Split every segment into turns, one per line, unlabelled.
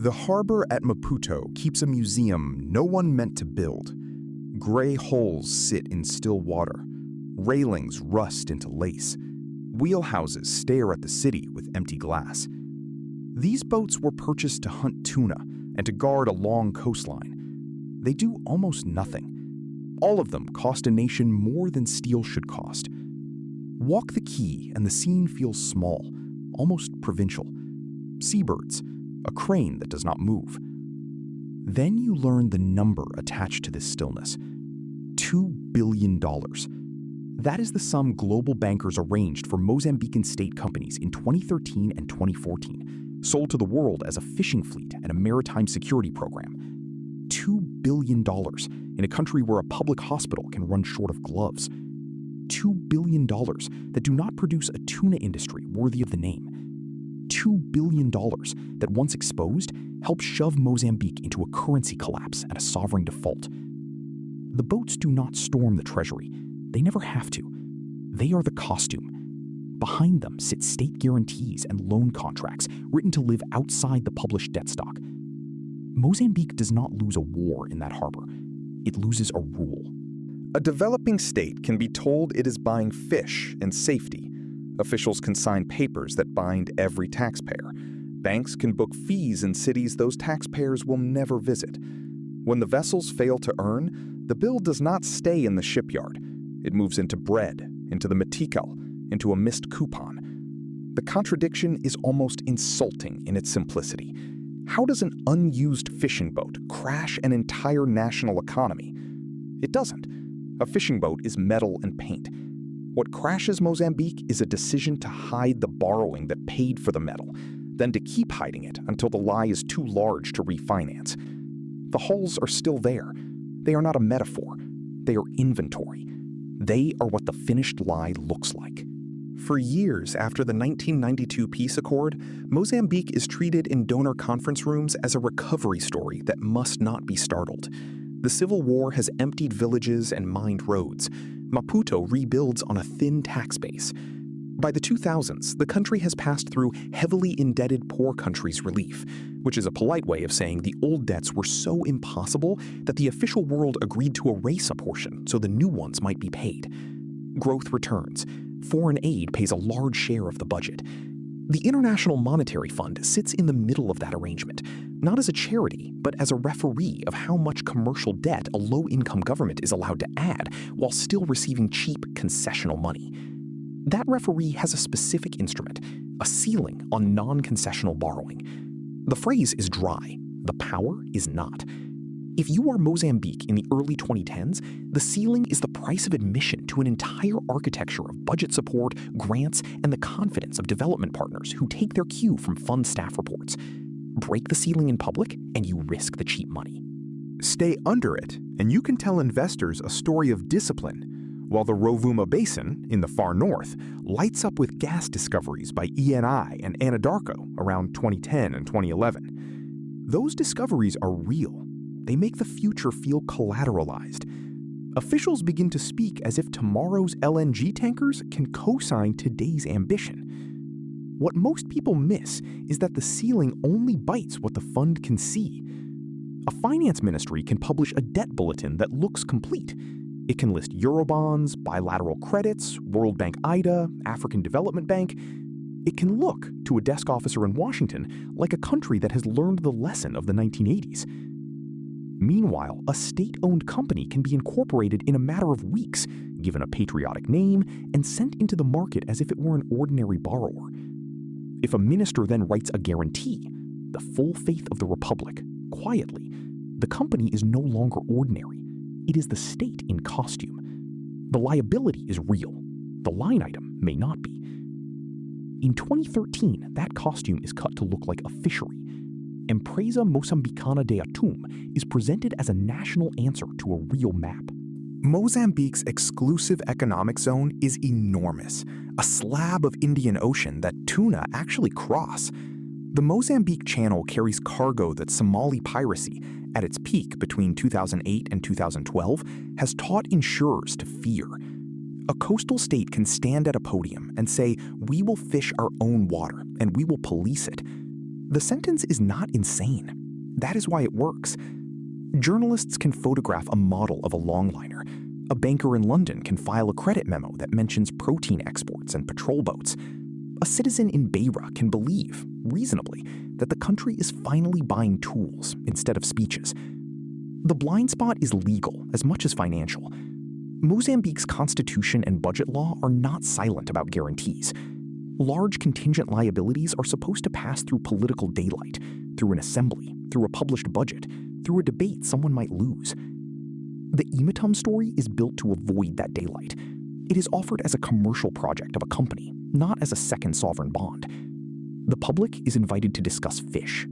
The harbor at Maputo keeps a museum no one meant to build. Gray holes sit in still water. Railings rust into lace. Wheelhouses stare at the city with empty glass. These boats were purchased to hunt tuna and to guard a long coastline. They do almost nothing. All of them cost a nation more than steel should cost. Walk the quay and the scene feels small, almost provincial. Seabirds, a crane that does not move. Then you learn the number attached to this stillness. $2 billion. That is the sum global bankers arranged for Mozambican state companies in 2013 and 2014, sold to the world as a fishing fleet and a maritime security program. $2 billion in a country where a public hospital can run short of gloves. $2 billion that do not produce a tuna industry worthy of the name. $2 billion that, once exposed, helped shove Mozambique into a currency collapse and a sovereign default. The boats do not storm the treasury. They never have to. They are the costume. Behind them sit state guarantees and loan contracts written to live outside the published debt stock. Mozambique does not lose a war in that harbor. It loses a rule.
A developing state can be told it is buying fish and safety. Officials can sign papers that bind every taxpayer. Banks can book fees in cities those taxpayers will never visit. When the vessels fail to earn, the bill does not stay in the shipyard. It moves into bread, into the metical, into a missed coupon. The contradiction is almost insulting in its simplicity. How does an unused fishing boat crash an entire national economy? It doesn't. A fishing boat is metal and paint. What crashes Mozambique is a decision to hide the borrowing that paid for the metal, then to keep hiding it until the lie is too large to refinance. The hulls are still there. They are not a metaphor. They are inventory. They are what the finished lie looks like. For years after the 1992 peace accord, Mozambique is treated in donor conference rooms as a recovery story that must not be startled. The civil war has emptied villages and mined roads. Maputo rebuilds on a thin tax base. By the 2000s, the country has passed through heavily indebted poor countries relief, which is a polite way of saying the old debts were so impossible that the official world agreed to erase a portion so the new ones might be paid. Growth returns. Foreign aid pays a large share of the budget. The International Monetary Fund sits in the middle of that arrangement, not as a charity, but as a referee of how much commercial debt a low-income government is allowed to add while still receiving cheap concessional money. That referee has a specific instrument, a ceiling on non-concessional borrowing. The phrase is dry, the power is not. If you are Mozambique in the early 2010s, the ceiling is the price of admission to an entire architecture of budget support, grants, and the confidence of development partners who take their cue from fund staff reports. Break the ceiling in public, and you risk the cheap money.
Stay under it, and you can tell investors a story of discipline, while the Rovuma Basin, in the far north, lights up with gas discoveries by ENI and Anadarko around 2010 and 2011. Those discoveries are real. They make the future feel collateralized. Officials begin to speak as if tomorrow's LNG tankers can co-sign today's ambition. What most people miss is that the ceiling only bites what the fund can see. A finance ministry can publish a debt bulletin that looks complete. It can list Eurobonds, bilateral credits, World Bank IDA, African Development Bank. It can look, to a desk officer in Washington, like a country that has learned the lesson of the 1980s. Meanwhile, a state-owned company can be incorporated in a matter of weeks, given a patriotic name, and sent into the market as if it were an ordinary borrower. If a minister then writes a guarantee, the full faith of the republic, quietly, the company is no longer ordinary. It is the state in costume. The liability is real. The line item may not be. In 2013, that costume is cut to look like a fishery. Empresa Mozambicana de Atum is presented as a national answer to a real map.
Mozambique's exclusive economic zone is enormous, a slab of Indian Ocean that tuna actually cross. The Mozambique Channel carries cargo that Somali piracy, at its peak between 2008 and 2012, has taught insurers to fear. A coastal state can stand at a podium and say, "We will fish our own water and we will police it."
The sentence is not insane. That is why it works. Journalists can photograph a model of a longliner. A banker in London can file a credit memo that mentions protein exports and patrol boats. A citizen in Beira can believe, reasonably, that the country is finally buying tools instead of speeches. The blind spot is legal as much as financial. Mozambique's constitution and budget law are not silent about guarantees. Large contingent liabilities are supposed to pass through political daylight, through an assembly, through a published budget, through a debate someone might lose. The EMATUM story is built to avoid that daylight. It is offered as a commercial project of a company, not as a second sovereign bond. The public is invited to discuss fish.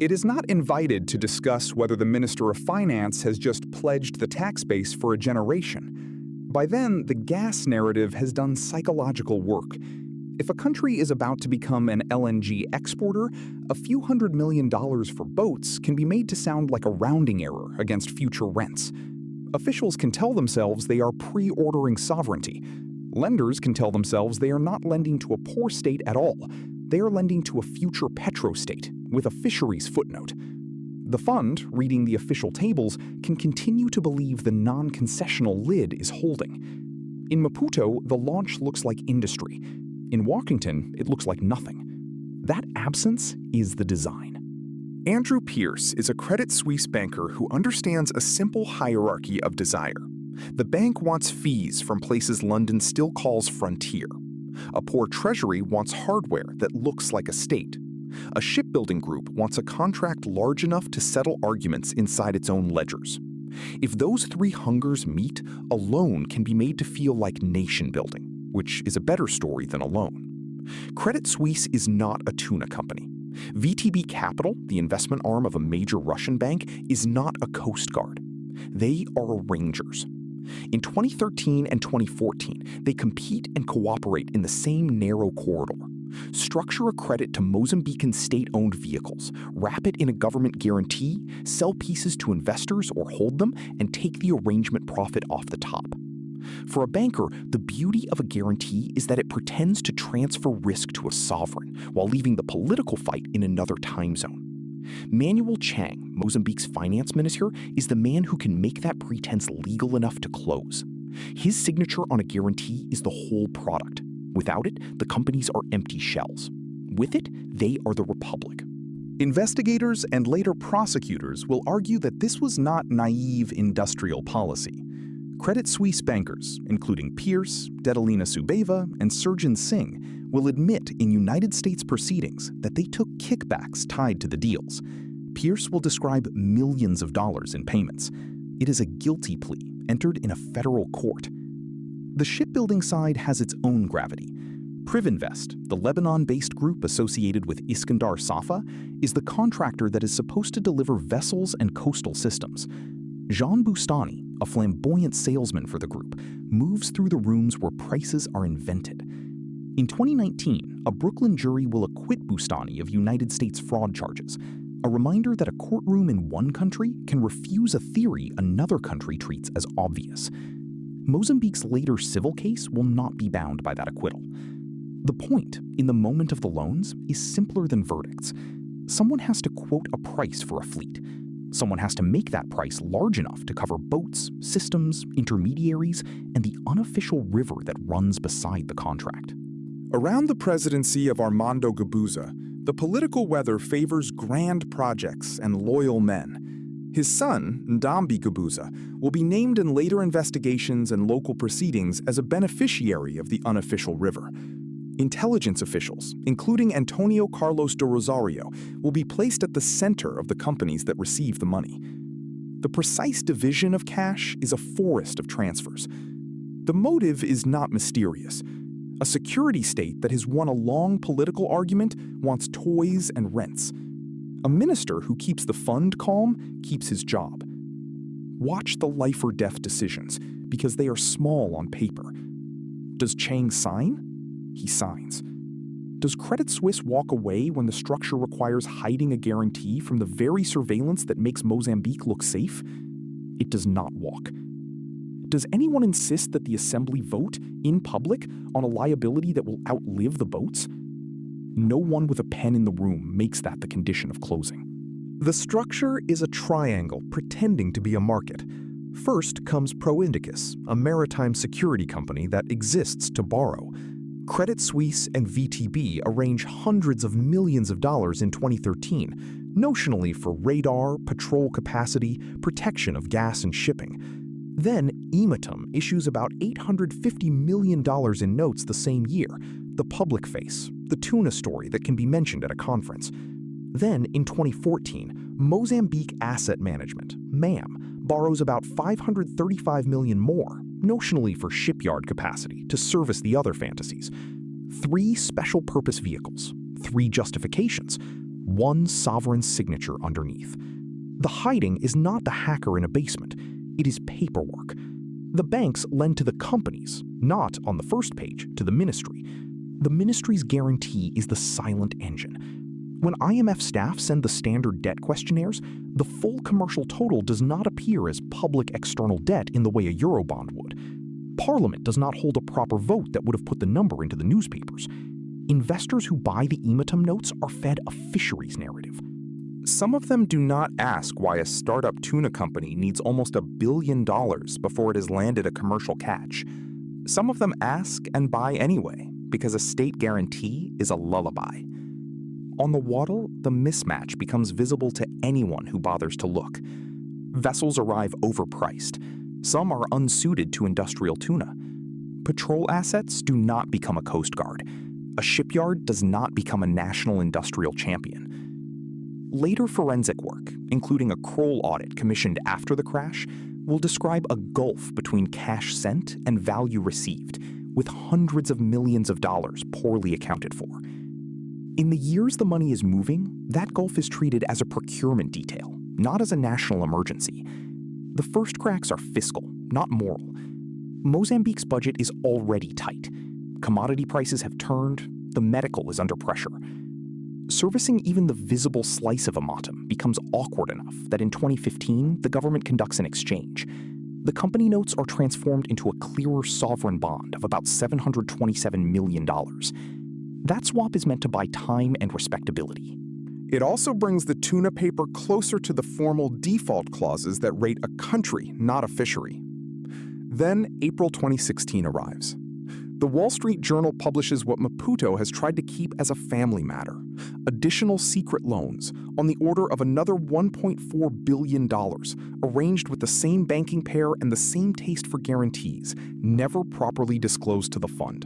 It is not invited to discuss whether the Minister of Finance has just pledged the tax base for a generation. By then, the gas narrative has done psychological work. If a country is about to become an LNG exporter, a few $100 million for boats can be made to sound like a rounding error against future rents. Officials can tell themselves they are pre-ordering sovereignty. Lenders can tell themselves they are not lending to a poor state at all. They are lending to a future petrostate with a fisheries footnote. The fund, reading the official tables, can continue to believe the non-concessional lid is holding. In Maputo, the launch looks like industry. In Walkington, it looks like nothing. That absence is the design. Andrew Pierce is a Credit Suisse banker who understands a simple hierarchy of desire. The bank wants fees from places London still calls frontier. A poor treasury wants hardware that looks like a state. A shipbuilding group wants a contract large enough to settle arguments inside its own ledgers. If those three hungers meet, a loan can be made to feel like nation building, which is a better story than a loan. Credit Suisse is not a tuna company. VTB Capital, the investment arm of a major Russian bank, is not a coast guard. They are rangers. In 2013 and 2014, they compete and cooperate in the same narrow corridor. Structure a credit to Mozambican state-owned vehicles, wrap it in a government guarantee, sell pieces to investors or hold them, and take the arrangement profit off the top. For a banker, the beauty of a guarantee is that it pretends to transfer risk to a sovereign while leaving the political fight in another time zone. Manuel Chang, Mozambique's finance minister, is the man who can make that pretense legal enough to close. His signature on a guarantee is the whole product. Without it, the companies are empty shells. With it, they are the republic. Investigators and later prosecutors will argue that this was not naive industrial policy. Credit Suisse bankers, including Pierce, Dedalina Subeva, and Surjan Singh, will admit in United States proceedings that they took kickbacks tied to the deals. Pierce will describe millions of dollars in payments. It is a guilty plea entered in a federal court. The shipbuilding side has its own gravity. Privinvest, the Lebanon-based group associated with Iskandar Safa, is the contractor that is supposed to deliver vessels and coastal systems. Jean Boustany, a flamboyant salesman for the group, moves through the rooms where prices are invented. In 2019, a Brooklyn jury will acquit Boustany of United States fraud charges, a reminder that a courtroom in one country can refuse a theory another country treats as obvious. Mozambique's later civil case will not be bound by that acquittal. The point, in the moment of the loans, is simpler than verdicts. Someone has to quote a price for a fleet. Someone has to make that price large enough to cover boats, systems, intermediaries, and the unofficial river that runs beside the contract. Around the presidency of Armando Guebuza, the political weather favors grand projects and loyal men. His son, Ndambi Guebuza, will be named in later investigations and local proceedings as a beneficiary of the unofficial river. Intelligence officials, including Antonio Carlos de Rosario, will be placed at the center of the companies that receive the money. The precise division of cash is a forest of transfers. The motive is not mysterious. A security state that has won a long political argument wants toys and rents. A minister who keeps the fund calm keeps his job. Watch the life or death decisions, because they are small on paper. Does Chang sign? He signs. Does Credit Suisse walk away when the structure requires hiding a guarantee from the very surveillance that makes Mozambique look safe? It does not walk. Does anyone insist that the assembly vote, in public, on a liability that will outlive the boats?
No one with a pen in the room makes that the condition of closing.
The structure is a triangle pretending to be a market. First comes Proindicus, a maritime security company that exists to borrow. Credit Suisse and VTB arrange hundreds of millions of dollars in 2013, notionally for radar, patrol capacity, protection of gas and shipping. Then EMATUM issues about $850 million in notes the same year, the public face, the tuna story that can be mentioned at a conference. Then, in 2014, Mozambique Asset Management, MAM, borrows about $535 million more, notionally for shipyard capacity, to service the other fantasies. 3 special-purpose vehicles, 3 justifications, 1 sovereign signature underneath. The hiding is not the hacker in a basement, it is paperwork. The banks lend to the companies, not, on the first page, to the ministry. The ministry's guarantee is the silent engine. When IMF staff send the standard debt questionnaires, the full commercial total does not appear as public external debt in the way a Eurobond would. Parliament does not hold a proper vote that would have put the number into the newspapers. Investors who buy the EMATUM notes are fed a fisheries narrative.
Some of them do not ask why a startup tuna company needs almost $1 billion before it has landed a commercial catch. Some of them ask and buy anyway, because a state guarantee is a lullaby. On the Waddle, the mismatch becomes visible to anyone who bothers to look. Vessels arrive overpriced. Some are unsuited to industrial tuna. Patrol assets do not become a coast guard. A shipyard does not become a national industrial champion. Later forensic work, including a Kroll audit commissioned after the crash, will describe a gulf between cash sent and value received, with hundreds of millions of dollars poorly accounted for. In the years the money is moving, that gulf is treated as a procurement detail, not as a national emergency. The first cracks are fiscal, not moral. Mozambique's budget is already tight. Commodity prices have turned, the medical is under pressure. Servicing even the visible slice of EMATUM becomes awkward enough that in 2015, the government conducts an exchange. The company notes are transformed into a clearer sovereign bond of about $727 million. That swap is meant to buy time and respectability.
It also brings the tuna paper closer to the formal default clauses that rate a country, not a fishery. Then April 2016 arrives. The Wall Street Journal publishes what Maputo has tried to keep as a family matter: additional secret loans on the order of another $1.4 billion, arranged with the same banking pair and the same taste for guarantees, never properly disclosed to the fund.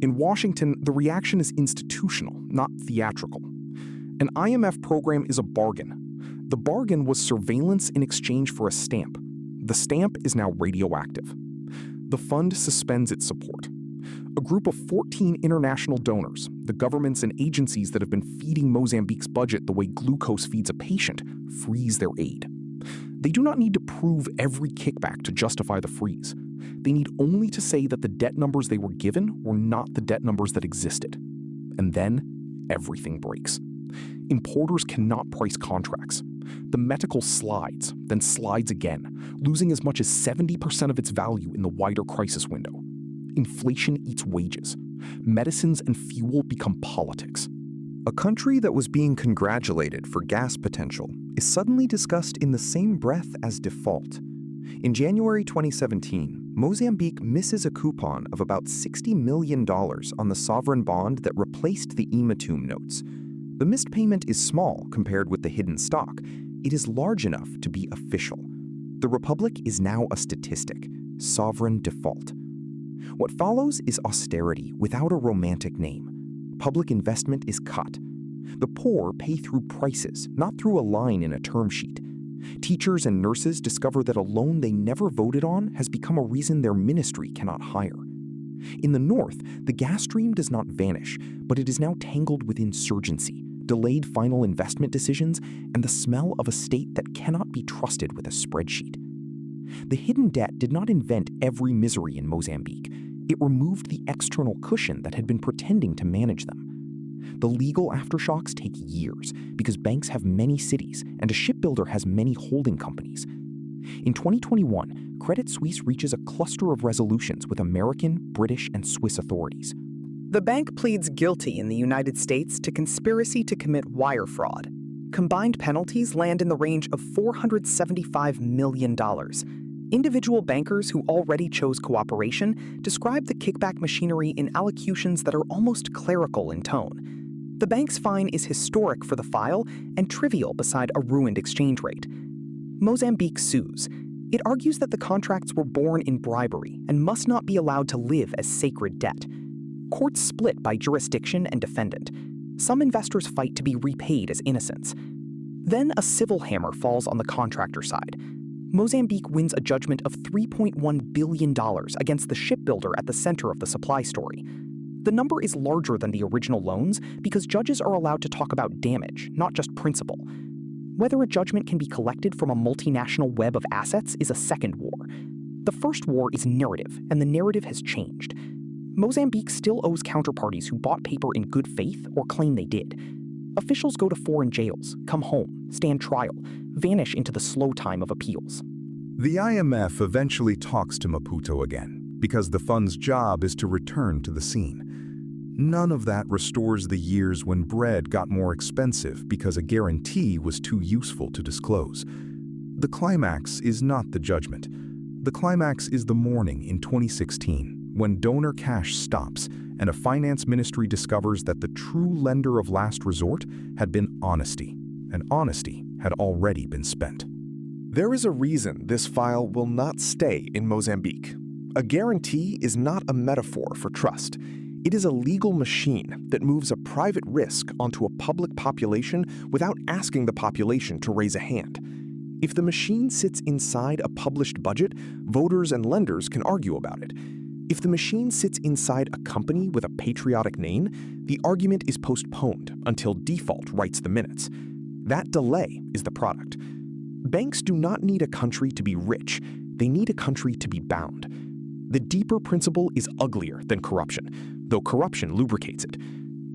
In Washington, the reaction is institutional, not theatrical. An IMF program is a bargain. The bargain was surveillance in exchange for a stamp. The stamp is now radioactive. The fund suspends its support. A group of 14 international donors, the governments and agencies that have been feeding Mozambique's budget the way glucose feeds a patient, freeze their aid. They do not need to prove every kickback to justify the freeze. They need only to say that the debt numbers they were given were not the debt numbers that existed. And then, everything breaks. Importers cannot price contracts. The metical slides, then slides again, losing as much as 70% of its value in the wider crisis window. Inflation eats wages. Medicines and fuel become politics.
A country that was being congratulated for gas potential is suddenly discussed in the same breath as default. In January 2017, Mozambique misses a coupon of about $60 million on the sovereign bond that replaced the EMATUM notes. The missed payment is small compared with the hidden stock. It is large enough to be official. The Republic is now a statistic, sovereign default. What follows is austerity without a romantic name. Public investment is cut. The poor pay through prices, not through a line in a term sheet. Teachers and nurses discover that a loan they never voted on has become a reason their ministry cannot hire. In the north, the gas stream does not vanish, but it is now tangled with insurgency, delayed final investment decisions, and the smell of a state that cannot be trusted with a spreadsheet. The hidden debt did not invent every misery in Mozambique. It removed the external cushion that had been pretending to manage them. The legal aftershocks take years because banks have many cities and a shipbuilder has many holding companies. In 2021, Credit Suisse reaches a cluster of resolutions with American, British, and Swiss authorities.
The bank pleads guilty in the United States to conspiracy to commit wire fraud. Combined penalties land in the range of $475 million. Individual bankers who already chose cooperation describe the kickback machinery in allocutions that are almost clerical in tone. The bank's fine is historic for the file and trivial beside a ruined exchange rate. Mozambique sues. It argues that the contracts were born in bribery and must not be allowed to live as sacred debt. Courts split by jurisdiction and defendant. Some investors fight to be repaid as innocents. Then a civil hammer falls on the contractor side. Mozambique wins a judgment of $3.1 billion against the shipbuilder at the center of the supply story. The number is larger than the original loans because judges are allowed to talk about damage, not just principal. Whether a judgment can be collected from a multinational web of assets is a second war. The first war is narrative, and the narrative has changed. Mozambique still owes counterparties who bought paper in good faith or claim they did. Officials go to foreign jails, come home, stand trial, vanish into the slow time of appeals.
The IMF eventually talks to Maputo again, because the fund's job is to return to the scene. None of that restores the years when bread got more expensive because a guarantee was too useful to disclose. The climax is not the judgment. The climax is the morning in 2016, when donor cash stops and a finance ministry discovers that the true lender of last resort had been honesty, and honesty had already been spent.
There is a reason this file will not stay in Mozambique. A guarantee is not a metaphor for trust. It is a legal machine that moves a private risk onto a public population without asking the population to raise a hand. If the machine sits inside a published budget, voters and lenders can argue about it. If the machine sits inside a company with a patriotic name, the argument is postponed until default writes the minutes. That delay is the product. Banks do not need a country to be rich. They need a country to be bound. The deeper principle is uglier than corruption, though corruption lubricates it.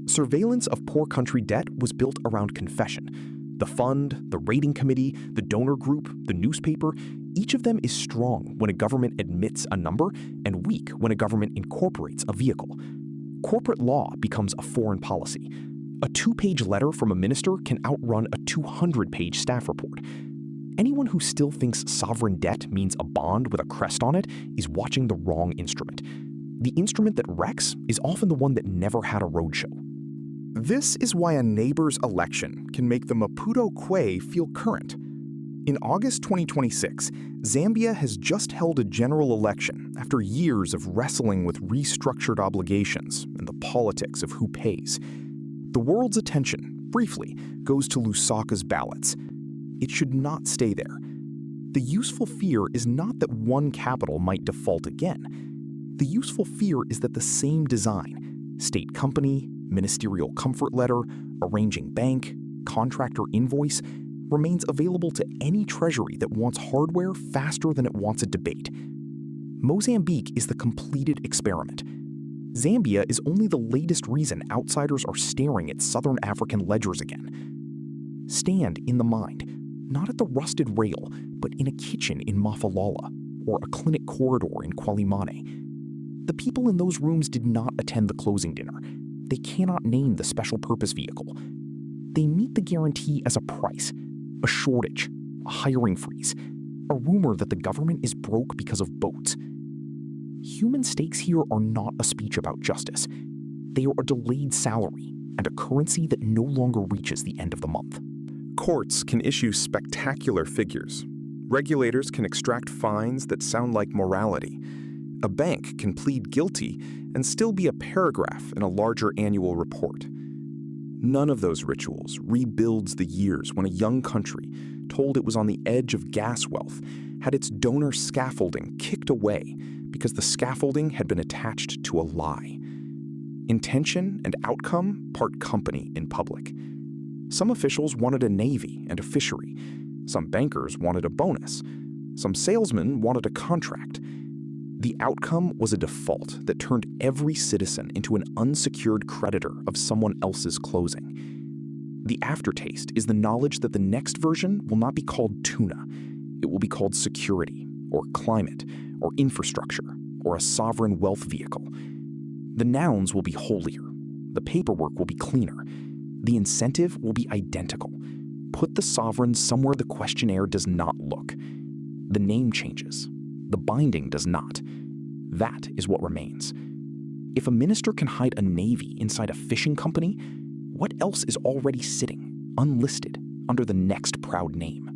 Surveillance of poor country debt was built around confession. The fund, the rating committee, the donor group, the newspaper, each of them is strong when a government admits a number and weak when a government incorporates a vehicle. Corporate law becomes a foreign policy. A 2-page letter from a minister can outrun a 200-page staff report. Anyone who still thinks sovereign debt means a bond with a crest on it is watching the wrong instrument. The instrument that wrecks is often the one that never had a roadshow.
This is why a neighbor's election can make the Maputo Quay feel current. In August 2026, Zambia has just held a general election after years of wrestling with restructured obligations and the politics of who pays. The world's attention, briefly, goes to Lusaka's ballots. It should not stay there. The useful fear is not that one capital might default again. The useful fear is that the same design, state company, ministerial comfort letter, arranging bank, contractor invoice, remains available to any treasury that wants hardware faster than it wants a debate. Mozambique is the completed experiment. Zambia is only the latest reason outsiders are staring at Southern African ledgers again. Stand in the mind, not at the rusted rail, but in a kitchen in Mafalala or a clinic corridor in Kwalimane. The people in those rooms did not attend the closing dinner. They cannot name the special purpose vehicle. They meet the guarantee as a price, a shortage, a hiring freeze, a rumor that the government is broke because of boats. Human stakes here are not a speech about justice. They are a delayed salary and a currency that no longer reaches the end of the month.
Courts can issue spectacular figures. Regulators can extract fines that sound like morality. A bank can plead guilty and still be a paragraph in a larger annual report. None of those rituals rebuilds the years when a young country, told it was on the edge of gas wealth, had its donor scaffolding kicked away because the scaffolding had been attached to a lie. Intention and outcome part company in public. Some officials wanted a navy and a fishery. Some bankers wanted a bonus. Some salesmen wanted a contract. The outcome was a default that turned every citizen into an unsecured creditor of someone else's closing. The aftertaste is the knowledge that the next version will not be called tuna. It will be called security, or climate, or infrastructure, or a sovereign wealth vehicle.
The nouns will be holier. The paperwork will be cleaner. The incentive will be identical. Put the sovereign somewhere the questionnaire does not look. The name changes. The binding does not. That is what remains. If a minister can hide a navy inside a fishing company, what else is already sitting, unlisted, under the next proud name?